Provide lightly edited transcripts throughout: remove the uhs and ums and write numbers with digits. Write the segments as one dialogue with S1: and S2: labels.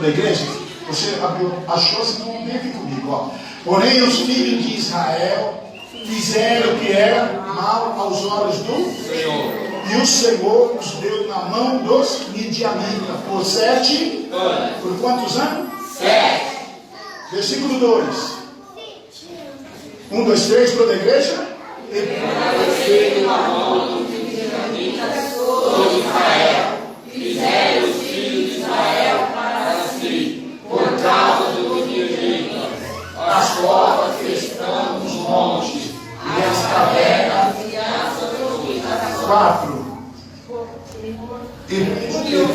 S1: da igreja? Você achou, senão não vem aqui comigo. Ó. Porém, os filhos de Israel fizeram o que era mal aos olhos do Senhor. E o Senhor os deu na mão dos midianitas por 7 anos. Por quantos anos? 7. Versículo 2. 1, 2, 3, toda a igreja? E na mão dos midianitas sobre Israel. Fizeram os filhos de Israel para si, por causa dos midianitas, as covas que estão nos montes, e as cavernas e as ruínas. 4. E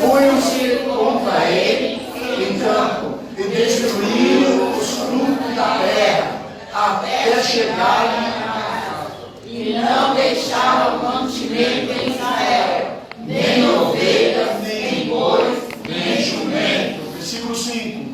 S1: punham-se contra ele em campo, e destruíram os frutos da terra, até chegarem a e não deixaram mantimento em Israel, nem ovelhas, nem bois, nem jumento. Versículo 5.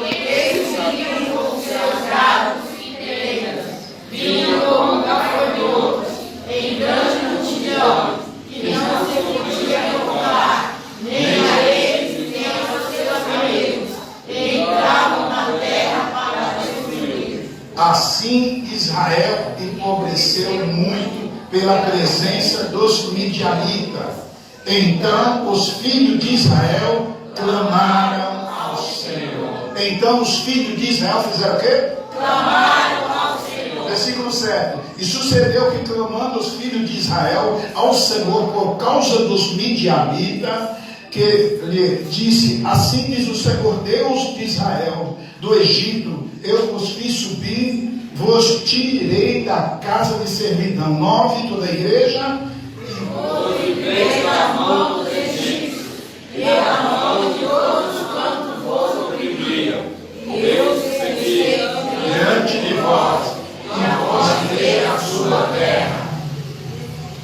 S1: Eles vinham com seus gados e telhas, vinham como gafanhotos, em grande multidão, que não se podia contar, nem a eles, nem aos seus amigos, e entravam na terra para destruir. Assim Israel empobreceu muito pela presença dos midianitas. Então os filhos de Israel clamaram ao Senhor. Então os filhos de Israel fizeram o quê? Clamaram ao Senhor. Versículo 7. E sucedeu que, clamando os filhos de Israel ao Senhor por causa dos midianitas, que lhe disse: assim diz o Senhor Deus de Israel, do Egito, eu vos fiz subir, vos tirei da casa de servidão. 9, toda a igreja. E livrei da mão dos egípcios, e da mão de todos quanto vos oprimiam. Eu os segui diante de vós, e vos dei a sua terra.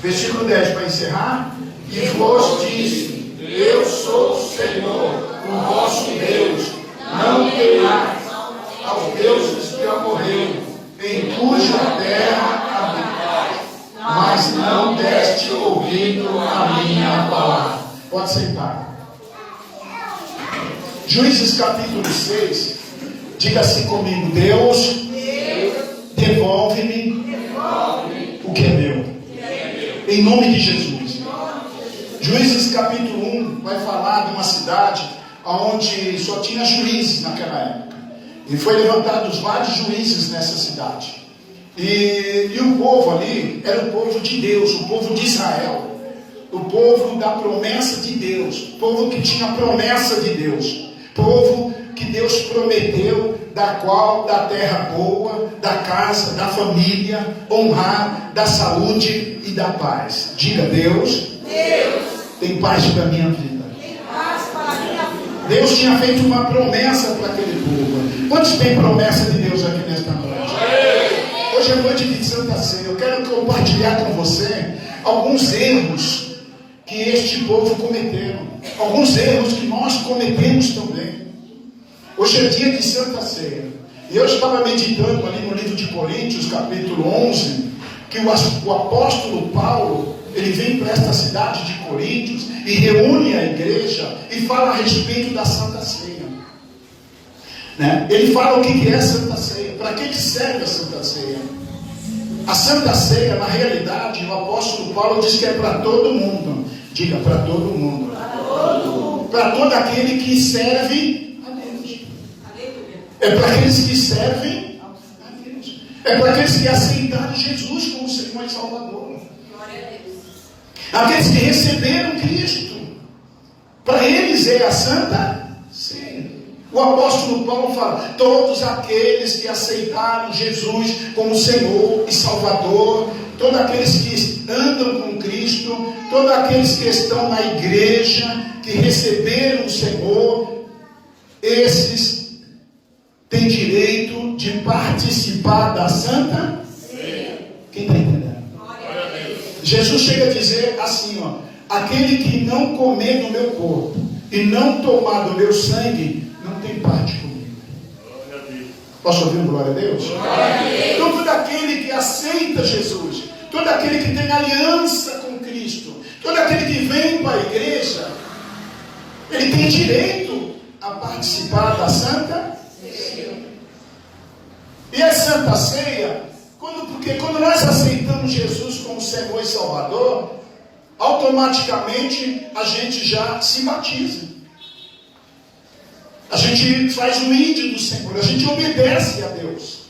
S1: Versículo 10, para encerrar. E vos disse: eu sou o Senhor, o vosso Deus. Não temais aos deuses que morreram, em cuja terra habitais, mas não deste ouvido a minha palavra. Pode sentar. Juízes capítulo 6. Diga assim comigo: Deus, devolve-me o que é meu. Em nome de Jesus. Juízes capítulo 1 vai falar de uma cidade onde só tinha juízes naquela época. E foi levantados vários juízes nessa cidade. E o povo ali era o povo de Deus, o povo de Israel. O povo da promessa de Deus. Povo que tinha promessa de Deus. Povo que Deus prometeu, da terra boa, da casa, da família, honrar, da saúde e da paz. Diga: Deus, tem paz para a minha vida. Deus tinha feito uma promessa para aquele povo. Quantos têm promessa de Deus aqui nesta noite? Hoje é noite de Santa Ceia. Eu quero compartilhar com você alguns erros que este povo cometeram. Alguns erros que nós cometemos também. Hoje é dia de Santa Ceia. E eu estava meditando ali no livro de Coríntios, capítulo 11, que o apóstolo Paulo, ele vem para esta cidade de Coríntios e reúne a igreja e fala a respeito da Santa Ceia. Né? Ele fala o que é a Santa Ceia, para que serve a Santa Ceia. A Santa Ceia, na realidade, o apóstolo Paulo diz que é para todo mundo. Diga: para todo mundo. Para todo aquele que serve a Deus. É para aqueles que servem a Deus. É para aqueles que aceitaram Jesus como Senhor e Salvador. Aqueles que receberam Cristo. Para eles é a Santa Ceia. O apóstolo Paulo fala: todos aqueles que aceitaram Jesus como Senhor e Salvador, todos aqueles que andam com Cristo, todos aqueles que estão na igreja, que receberam o Senhor, esses têm direito de participar da Santa Ceia. Quem está entendendo? Jesus chega a dizer assim, ó: aquele que não comer do meu corpo e não tomar do meu sangue, não tem parte comigo. Posso ouvir um glória a Deus? Então todo aquele que aceita Jesus, todo aquele que tem aliança com Cristo, todo aquele que vem para a igreja, ele tem direito a participar Santa Ceia, porque quando nós aceitamos Jesus como Senhor e Salvador, automaticamente a gente já se batiza. A gente faz o ídolo do Senhor, a gente obedece a Deus.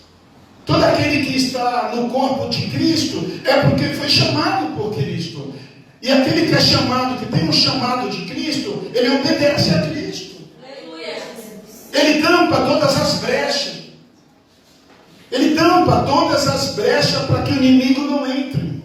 S1: Todo aquele que está no corpo de Cristo é porque foi chamado por Cristo. E aquele que é chamado, que tem um chamado de Cristo, ele obedece a Cristo. Ele tampa todas as brechas. Ele tampa todas as brechas para que o inimigo não entre.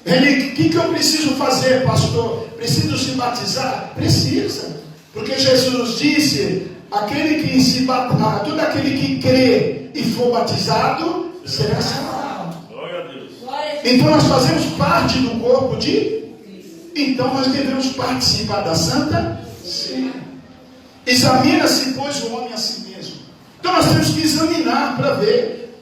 S1: O que eu preciso fazer, pastor? Preciso se batizar? Precisa. Porque Jesus disse, todo aquele que crê e for batizado, será salvo. Então nós fazemos parte do corpo de... Então nós devemos participar da Santa Ceia. Examina-se, pois, o homem a si mesmo. Então nós temos que examinar para ver.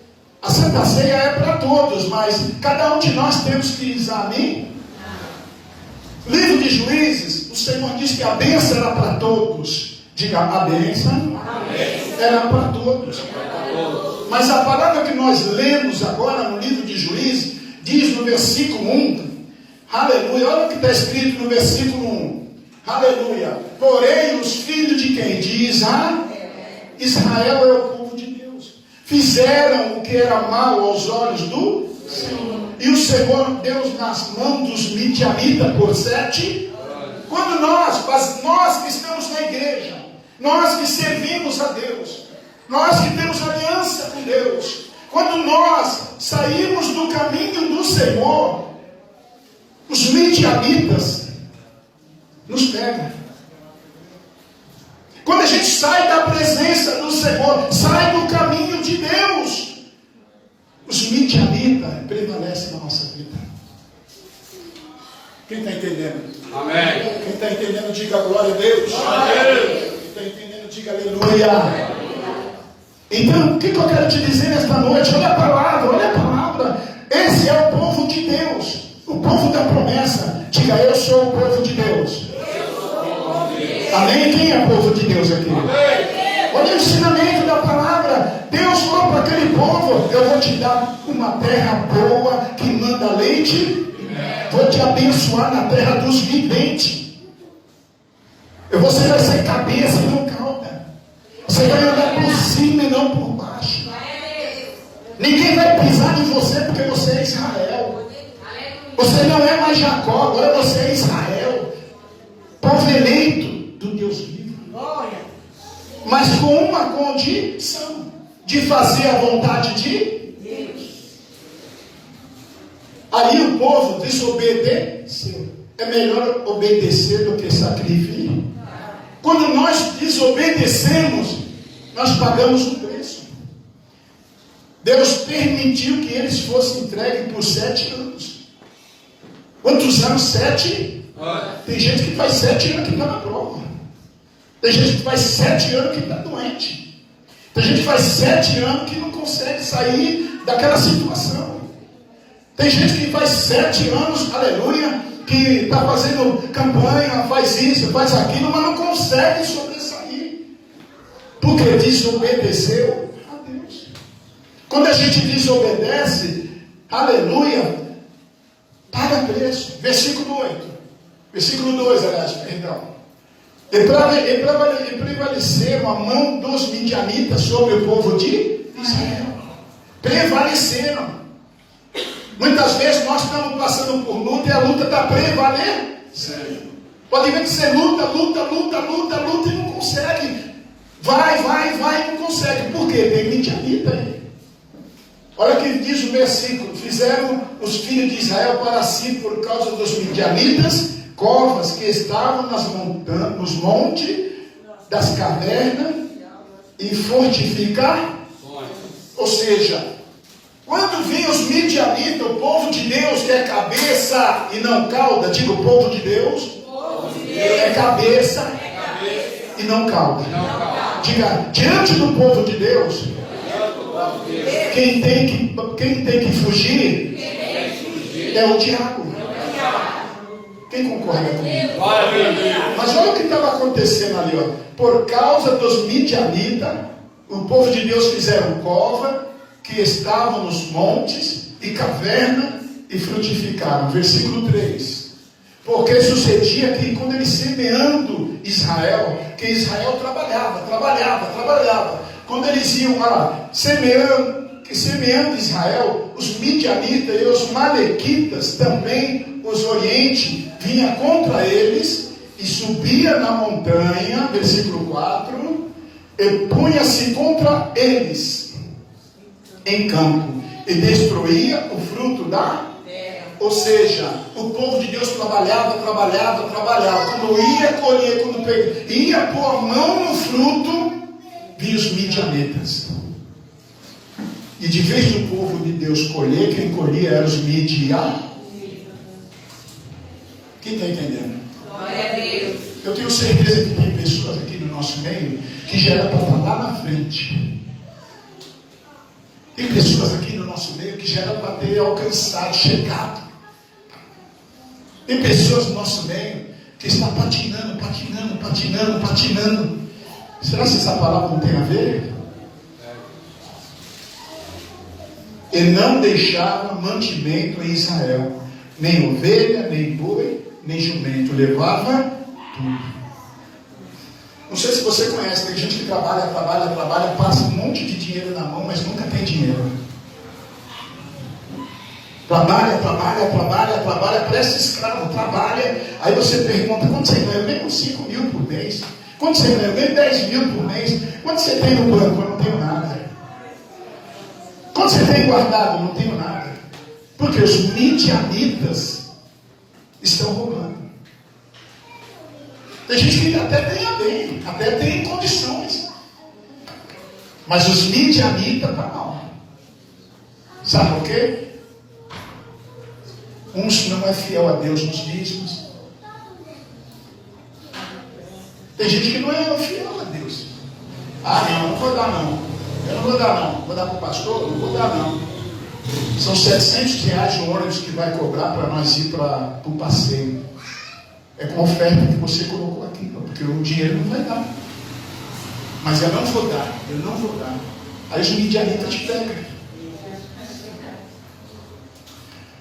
S1: A Santa Ceia é para todos, mas cada um de nós temos que examinar. Livro de Juízes, o Senhor diz que a bênção era para todos. Diga, a bênção era para todos. Mas a palavra que nós lemos agora no livro de Juízes, diz no versículo 1, aleluia, olha o que está escrito no versículo 1, aleluia, porém os filhos de quem? De Israel é o povo de Deus, fizeram o que era mal aos olhos do Senhor, e o Senhor deu nas mãos dos midianitas por 7 anos. Quando nós que estamos na igreja, nós que servimos a Deus, nós que temos aliança com Deus, quando nós saímos do caminho do Senhor, os midianitas nos pegam. Quando a gente sai da presença do Senhor, sai do caminho de Deus, os midianitas prevalecem na nossa vida. Quem está entendendo?
S2: Amém.
S1: Quem está entendendo, diga glória a Deus.
S2: Amém.
S1: Quem está entendendo, diga aleluia. Então, o que eu quero te dizer nesta noite? Olha a palavra. Esse é o povo de Deus, o povo da promessa. Diga, eu sou o povo de Deus. Amém? Quem é o povo de Deus aqui? Olha o ensinamento da palavra. Deus falou para aquele povo, eu vou te dar uma terra boa, que manda leite, vou te abençoar na terra dos viventes. Você vai ser cabeça e não cauda. Você vai andar por cima e não por baixo. Ninguém vai pisar em você porque você é Israel. Você não é mais Jacó, agora você é Israel. Povo eleito do Deus vivo. Mas com uma condição: de fazer a vontade de Deus. Aí o povo desobedeceu. É melhor obedecer do que sacrifício. Quando nós desobedecemos, nós pagamos o preço. Deus permitiu que eles fossem entregues por 7 anos. Quantos anos? 7? Tem gente que faz 7 anos que está na prova. Tem gente que faz 7 anos que está doente. Tem gente que faz 7 anos que não consegue sair daquela situação. Tem gente que faz 7 anos, aleluia, que está fazendo campanha, faz isso, faz aquilo, mas não consegue sobressair. Porque desobedeceu a Deus. Quando a gente desobedece, aleluia, paga preço. Versículo 8. Versículo 2, aliás, perdão. E prevaleceram a mão dos midianitas sobre o povo de Israel. Prevaleceram. Muitas vezes nós estamos passando por luta e a luta está prevalecendo. Pode ver que você luta e não consegue. Vai e não consegue. Por quê? Tem midianita aí. Olha o que diz o versículo. Fizeram os filhos de Israel para si, por causa dos midianitas, covas que estavam nas montanhas, nos montes das cavernas, e fortificar. Ou seja, quando vem os midianitas, o povo de Deus, que é cabeça e não cauda, diga, o povo de Deus é cabeça e não cauda. Diga, diante do povo de Deus, quem tem que fugir é o diabo. Quem concorda comigo? Mas olha o que estava acontecendo ali, ó. Por causa dos midianitas, O povo de Deus fizeram cova, que estavam nos montes e caverna, e frutificaram. Versículo 3. Porque sucedia que quando eles semeando Israel, que Israel trabalhava. Quando eles iam lá semeando Israel, os midianitas e os malequitas também, os oriente, vinha contra eles e subia na montanha, versículo 4, e punha-se contra eles em campo e destruía o fruto da terra. Ou seja, o povo de Deus trabalhava. Quando ia colher, quando ia pôr a mão no fruto, vinha os midianitas. E de vez do povo de Deus colher, quem colhia eram os midianitas. Quem está entendendo?
S2: Glória a Deus.
S1: Eu tenho certeza que tem pessoas aqui no nosso meio que já era para estar lá na frente. Tem pessoas aqui no nosso meio que já era para ter alcançado, chegado. Tem pessoas no nosso meio que está patinando. Será que essa palavra não tem a ver? E não deixava mantimento em Israel, nem ovelha, nem boi, nem jumento, levava tudo. Não sei se você conhece, tem gente que trabalha, passa um monte de dinheiro na mão, mas nunca tem dinheiro. Trabalha, parece escravo, trabalha. Aí você pergunta, quanto você ganha? Eu ganho 5 mil por mês. Quanto você ganha? Eu ganho 10 mil por mês. Quanto você tem no banco? Eu não tenho nada. Quanto você tem guardado? Eu não tenho nada. Porque os midianitas estão roubando. Tem gente que até ganha bem, até tem condições. Mas os midianitas estão mal. Sabe por quê? Uns não é fiel a Deus nos dízimos. Tem gente que não é fiel a Deus. Não vou dar não. Eu não vou dar não. Vou dar para o pastor? Não vou dar não. São R$700 o ônibus que vai cobrar para nós ir para o passeio. É com a oferta que você colocou aqui, porque o dinheiro não vai dar. Mas eu não vou dar. Aí os midianitas te pegam.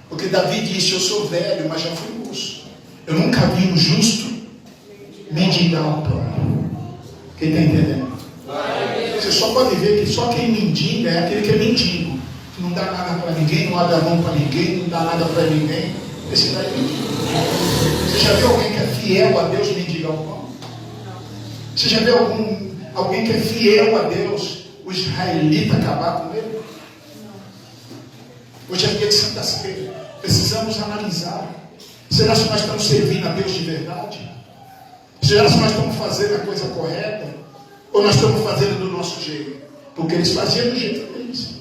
S1: Porque Davi disse, eu sou velho, mas já fui moço. Eu nunca vi um justo mendigar o pão. Quem está entendendo? Você só pode ver que só quem mendiga é aquele que é mendigo. Que não dá nada para ninguém, não abre a mão para ninguém, não dá nada para ninguém. Esse daí é mendigo. Você já viu alguém que é fiel a Deus mendigar o pão? Você já viu alguém que é fiel a Deus, o israelita, acabar com ele? Hoje é dia de Santa Ceia. Precisamos analisar. Será que nós estamos servindo a Deus de verdade? Será que nós estamos fazendo a coisa correta? Ou nós estamos fazendo do nosso jeito? Porque eles faziam do jeito deles.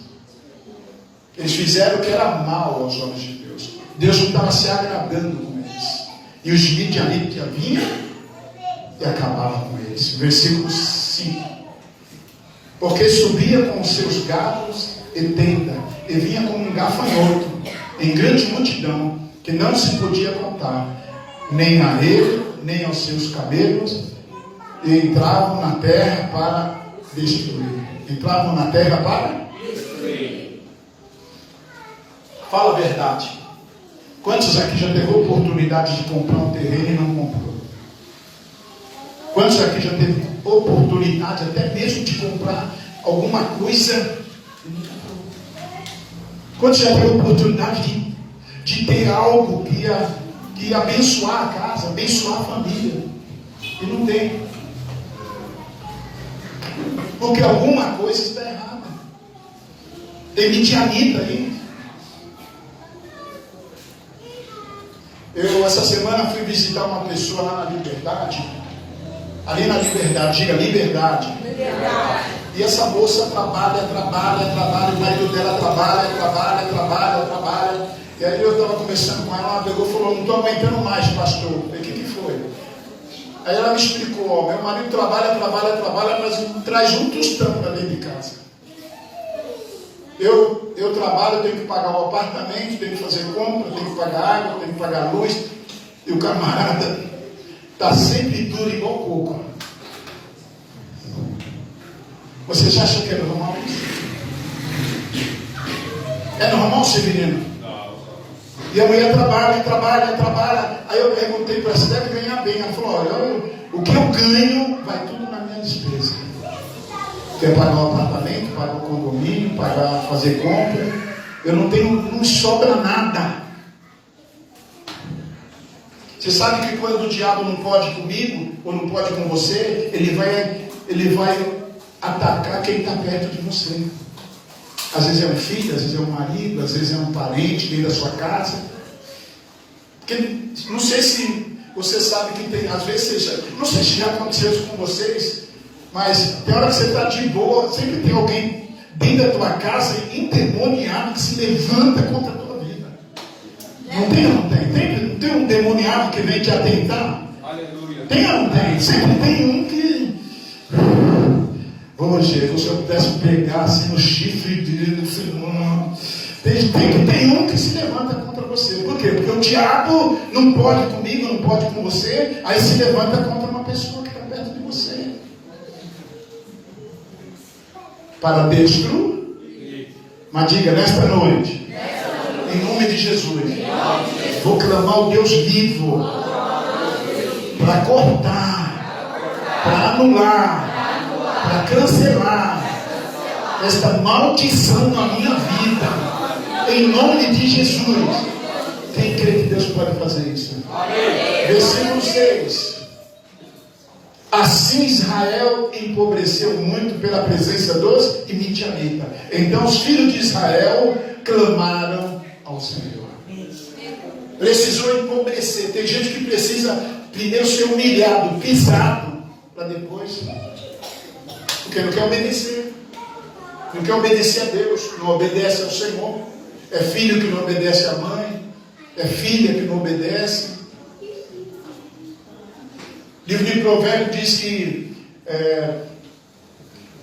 S1: Eles fizeram o que era mal aos olhos de Deus. Deus não estava se agradando com eles. E os midianitas vinham e acabavam com eles. Versículo 5. Porque subia com os seus gados e tenda, e vinha como um gafanhoto, em grande multidão, que não se podia contar, nem a ele, nem aos seus camelos, e entravam na terra para destruir. Fala a verdade. Quantos aqui já teve a oportunidade de comprar um terreno e não comprou? Quantos aqui já teve oportunidade até mesmo de comprar alguma coisa? Quantos já teve a oportunidade de ter algo que ia abençoar a casa, abençoar a família? E não tem. Porque alguma coisa está errada. Tem midianita aí. Eu essa semana fui visitar uma pessoa lá na Liberdade. Ali na Liberdade, diga Liberdade. E essa moça trabalha, o marido dela trabalha. E aí eu estava conversando com ela pegou e falou, não estou aguentando mais, pastor. Eu falei, o que foi? Aí ela me explicou, meu marido trabalha, mas traz um tostão para dentro de casa. Eu trabalho, tenho que pagar o apartamento, tenho que fazer compra, tenho que pagar água, tenho que pagar luz. E o camarada está sempre duro igual coco. Vocês acham que é normal isso? É normal, Severino? Não. E a mulher trabalha. Aí eu perguntei para ela, você deve ganhar bem. Ela falou, olha, o que eu ganho vai tudo na minha despesa. Quer pagar o apartamento, pagar o condomínio, fazer compra. Eu não sobra nada. Você sabe que quando o diabo não pode comigo, ou não pode com você, ele vai atacar quem está perto de você. Às vezes é um filho, às vezes é um marido, às vezes é um parente dentro da sua casa. Porque não sei se você sabe que tem, às vezes, não sei se já aconteceu isso com vocês, mas tem hora que você está de boa, sempre tem alguém dentro da tua casa endemoniado que se levanta contra a tua vida. Não tem ou não tem? Não tem um demoniado que vem te atentar? Aleluia. Tem ou não tem? Sempre tem um que... Jesus, se eu pudesse pegar assim no chifre dele, tem um que se levanta contra você. Por quê? Porque o diabo não pode comigo, não pode com você, aí se levanta contra uma pessoa que está perto de você. Para destruir. Mas diga, nesta noite, em nome de Jesus, vou clamar o Deus vivo para cortar, para anular, para cancelar esta maldição na minha vida, em nome de Jesus. Quem crê que Deus pode fazer isso? Versículo 6. Assim Israel empobreceu muito pela presença dos midianitas. Então os filhos de Israel clamaram ao Senhor. Precisou empobrecer. Tem gente que precisa primeiro ser humilhado, pisado, para depois... Porque não quer obedecer. Não quer obedecer a Deus. Não obedece ao Senhor. É filho que não obedece à mãe. É filha que não obedece. O livro de Provérbios diz que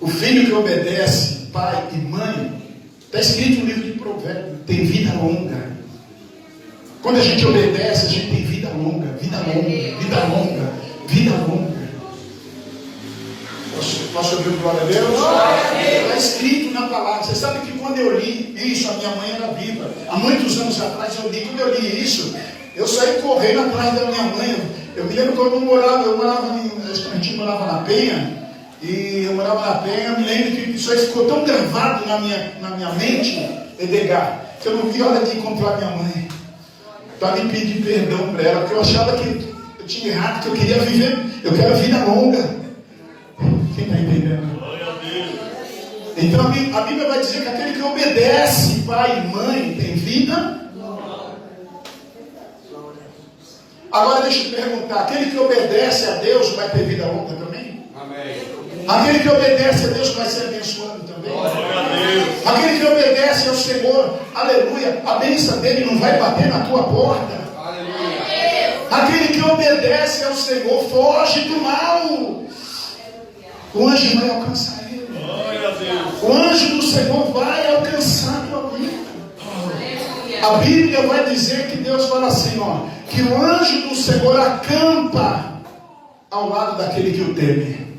S1: o filho que obedece pai e mãe, está escrito no livro de Provérbios, tem vida longa. Quando a gente obedece, a gente tem vida longa. Vida longa, vida longa, vida longa. Posso ouvir glória a Deus? Está escrito na palavra. Você sabe que quando eu li isso, a minha mãe era viva. Há muitos anos atrás eu li. Quando eu li isso, eu saí correndo atrás da minha mãe. Eu me lembro quando a gente morava na Penha. E eu morava na Penha. Me lembro que isso aí ficou tão gravado na minha mente, Edgar, que eu não vi hora de encontrar minha mãe para me pedir perdão para ela, porque eu achava que eu tinha errado, que eu queria viver. Eu quero vida longa. Quem está entendendo? Então a Bíblia vai dizer que aquele que obedece pai e mãe tem vida. Agora deixa eu te perguntar, aquele que obedece a Deus vai ter vida longa também? Amém. Aquele que obedece a Deus vai ser abençoado também? Aquele que obedece ao Senhor, aleluia, a bênção dele não vai bater na tua porta. Aleluia. Aquele que obedece ao Senhor foge do mal. O anjo vai alcançar ele. O anjo do Senhor vai alcançar a tua vida. A Bíblia vai dizer que Deus fala assim, ó, que o anjo do Senhor acampa ao lado daquele que o teme.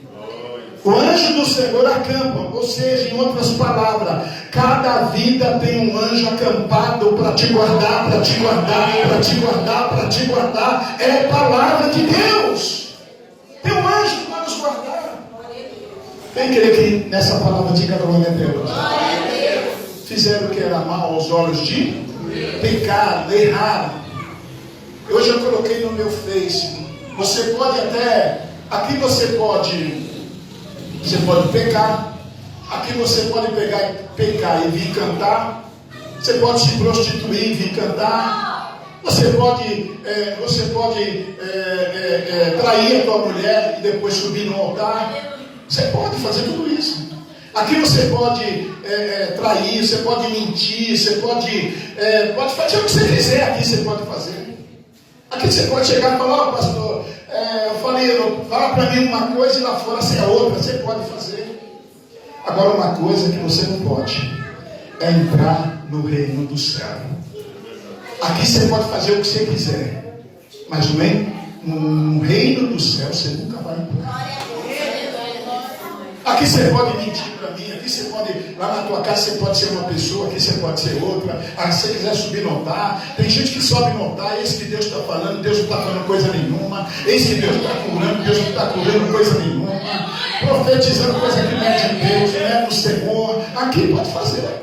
S1: O anjo do Senhor acampa, ou seja, em outras palavras, cada vida tem um anjo acampado para te guardar, para te guardar, para te guardar, para te guardar. É a palavra de Deus. Tem um anjo para nos guardar. Quem crê que nessa palavra diga glória a Deus? Fizeram o que era mal aos olhos de pecaram, erraram. Hoje eu coloquei no meu Face. Você pode até, aqui você pode pecar. Aqui você pode pecar e vir cantar. Você pode se prostituir e vir cantar. Você pode trair a tua mulher e depois subir no altar. Você pode fazer tudo isso. Aqui você pode trair, você pode mentir, você pode fazer o que você quiser. Aqui você pode fazer. Aqui você pode chegar e falar, ó, pastor, fala para mim uma coisa e lá fora você é outra. Você pode fazer. Agora uma coisa que você não pode é entrar no reino do céu. Aqui você pode fazer o que você quiser, mas no reino do céu você nunca vai entrar. Aqui você pode mentir para mim, aqui você pode, lá na tua casa você pode ser uma pessoa, aqui você pode ser outra. Se você quiser subir no altar, tem gente que sobe no altar, eis que Deus está falando, Deus não está falando coisa nenhuma, eis que Deus está curando, Deus não está curando coisa nenhuma, profetizando coisa que não é de Deus, não é do Senhor. Aqui pode fazer.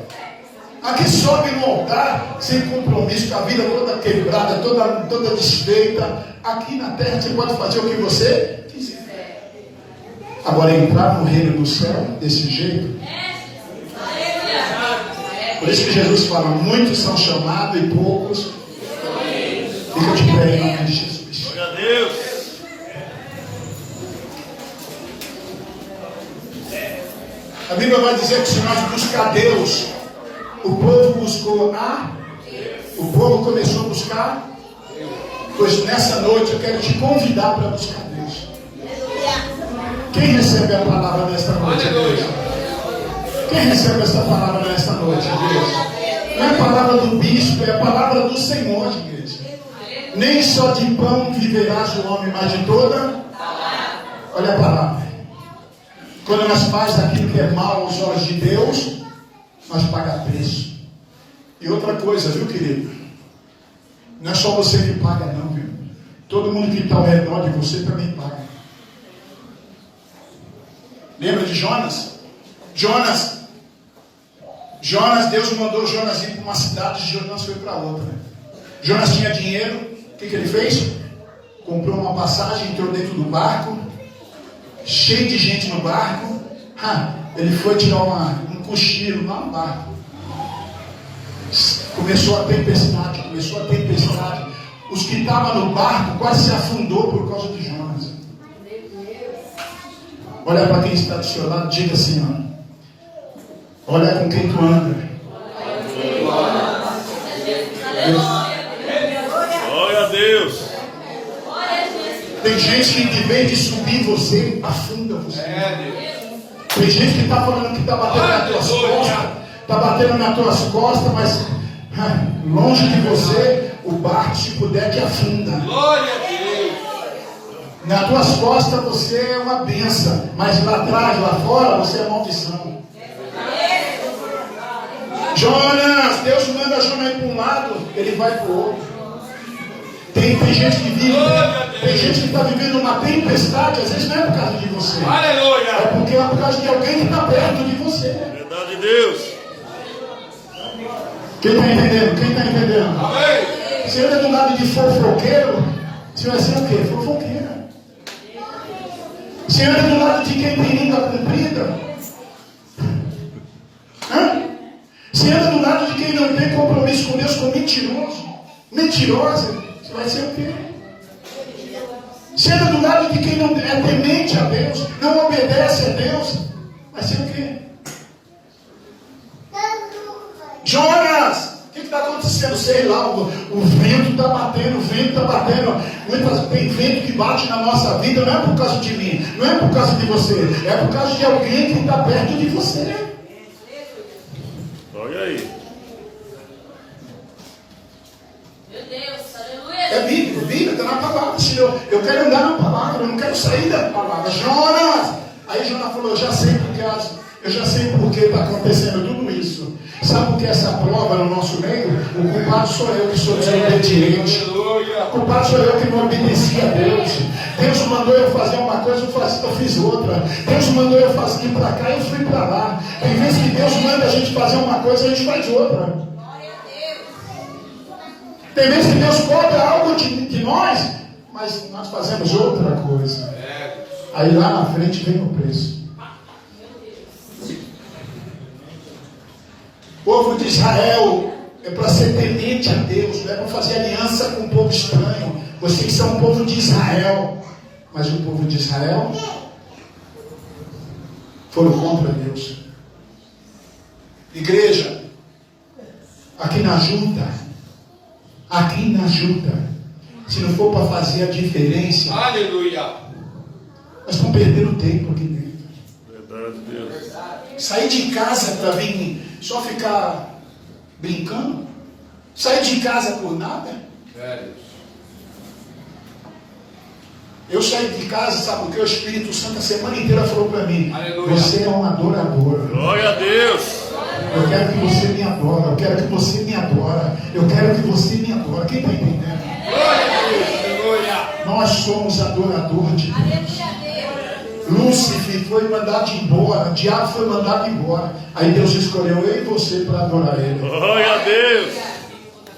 S1: Aqui sobe no altar, sem compromisso, com a vida toda quebrada, toda desfeita. Aqui na terra você pode fazer o que você quiser. Agora, entrar no reino do céu desse jeito. Por isso que Jesus fala: muitos são chamados e poucos. Fica de pé em nome de Jesus.
S2: Glória a Deus.
S1: A Bíblia vai dizer que se nós buscar Deus, o povo buscou o povo começou a buscar. Pois nessa noite eu quero te convidar para buscar Deus. Quem recebe a palavra nesta noite, igreja? Quem recebe essa palavra nesta noite, igreja? Não é a palavra do bispo, é a palavra do Senhor, igreja. Nem só de pão viverás o homem, mas de toda. Olha a palavra. Quando nós fazemos aquilo que é mal aos olhos de Deus, nós pagamos preço. E outra coisa, viu, querido? Não é só você que paga, não, viu? Todo mundo que está ao redor de você também paga. Lembra de Jonas? Jonas, Deus mandou Jonas ir para uma cidade, e Jonas foi para outra. Jonas tinha dinheiro, o que ele fez? Comprou uma passagem, entrou dentro do barco, cheio de gente no barco. Ele foi tirar um cochilo lá no barco. Começou a tempestade. Os que estavam no barco quase se afundou por causa de Jonas. Olha para quem está do seu lado, diga assim, ó. Olha com quem tu anda.
S2: Glória a Deus.
S1: Tem gente que em vez de subir você, afunda você. Tem gente que está falando que está batendo nas tuas costas. Está batendo nas tuas costas, mas longe de você, o barco, se puder, te afunda.
S2: Glória a Deus.
S1: Nas tuas costas você é uma bênção, mas lá atrás, lá fora, você é maldição. Jonas, Deus manda Jonas ir para um lado, ele vai para o outro. Tem gente que vive, tem gente que está vivendo uma tempestade, às vezes não é por causa de você.
S2: Aleluia.
S1: É porque é por causa de alguém que está perto de você.
S2: Verdade de Deus.
S1: Quem está entendendo? Quem está entendendo?
S2: Amém.
S1: Você anda do lado de fofoqueiro, você vai ser o quê? Fofoqueira. Você anda do lado de quem tem língua comprida. Você anda do lado de quem não tem compromisso com Deus, com mentiroso, mentirosa. Você vai ser o quê? Você anda do lado de quem não é temente a Deus, não obedece a Deus. Vai ser o quê? Jonas, o que está acontecendo? Sei lá, o vento está batendo, tem vento que bate na nossa vida, não é por causa de mim, não é por causa de você, é por causa de alguém que está perto de você.
S2: Olha aí.
S3: Meu Deus, aleluia.
S1: É Bíblia, está na palavra, Senhor. Eu quero andar na palavra, eu não quero sair da palavra. Jonas! Aí Jonas falou: eu já sei por que está acontecendo tudo isso. Sabe por que essa prova no nosso meio? O culpado sou eu que sou desobediente. O culpado sou eu que não obedeci a Deus. Deus mandou eu fazer uma coisa, eu fiz outra. Deus mandou eu ir para cá, eu fui para lá. Tem vezes que Deus manda a gente fazer uma coisa, a gente faz outra. Tem vezes que Deus cobra algo de nós, mas nós fazemos outra coisa. Aí lá na frente vem o preço. O povo de Israel é para ser temente a Deus, não é para fazer aliança com um povo estranho. Vocês são um povo de Israel, mas o povo de Israel foram contra Deus. Igreja, aqui na junta, se não for para fazer a diferença,
S2: Aleluia.
S1: nós estamos perdendo tempo aqui dentro.
S2: Verdade de Deus.
S1: Sair de casa para vir só ficar brincando? Sair de casa por nada? Eu saí de casa, sabe porque o Espírito Santo a semana inteira falou para mim:
S4: Aleluia.
S1: você é um adorador.
S2: Glória a Deus.
S1: Eu quero que você me adore, eu quero que você me adore, eu quero que você me adore. Quem está entendendo?
S4: Glória a Deus. Aleluia.
S1: Nós somos adorador de Deus. Lúcifer foi mandado embora, o diabo foi mandado embora. Aí Deus escolheu eu e você para adorar ele.
S2: Glória a Deus.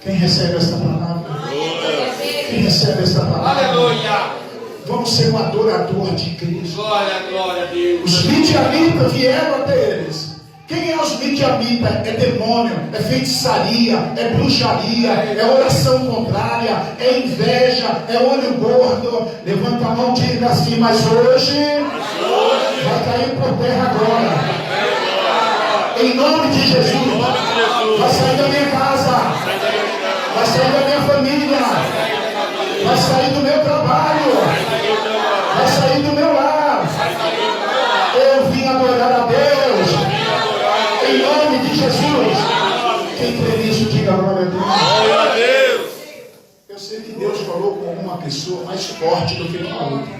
S1: Quem recebe esta palavra? Quem recebe esta palavra?
S4: Aleluia.
S1: Vamos ser um adorador de Cristo.
S4: Glória, glória a Deus.
S1: Os midianitas vieram até eles. Quem é os midianitas? É demônio, é feitiçaria, é bruxaria, é oração contrária, é inveja, é olho gordo. Levanta a mão e diga assim: mas hoje vai cair por terra agora. Em nome de Jesus. Vai sair da minha casa, vai sair da minha família, vai sair do meu trabalho, vai sair do meu lar. Eu vim adorar a Deus. Em nome de Jesus. Quem crê nisso, diga glória a Deus.
S2: Glória a Deus.
S1: Eu sei que Deus falou com uma pessoa mais forte do que com a outra.